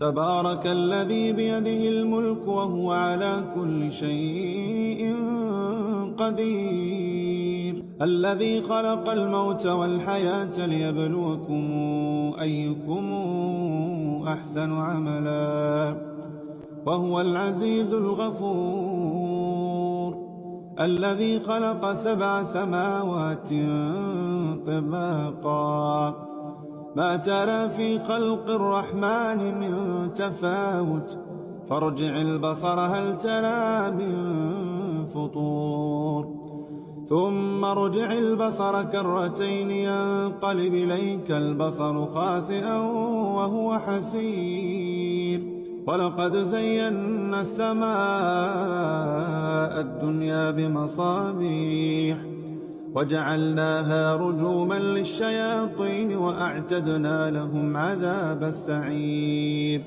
تبارك الذي بيده الملك وهو على كل شيء قدير، الذي خلق الموت والحياة ليبلوكم أيكم أحسن عملا وهو العزيز الغفور، الذي خلق 7 سماوات طباقا ما ترى في خلق الرحمن من تفاوت فارجع البصر هل ترى من فطور ثم ارجع البصر كرتين ينقلب إليك البصر خاسئا وهو حسير، ولقد زينا السماء الدنيا بمصابيح وجعلناها رجوما للشياطين وأعتدنا لهم عذاب السعير.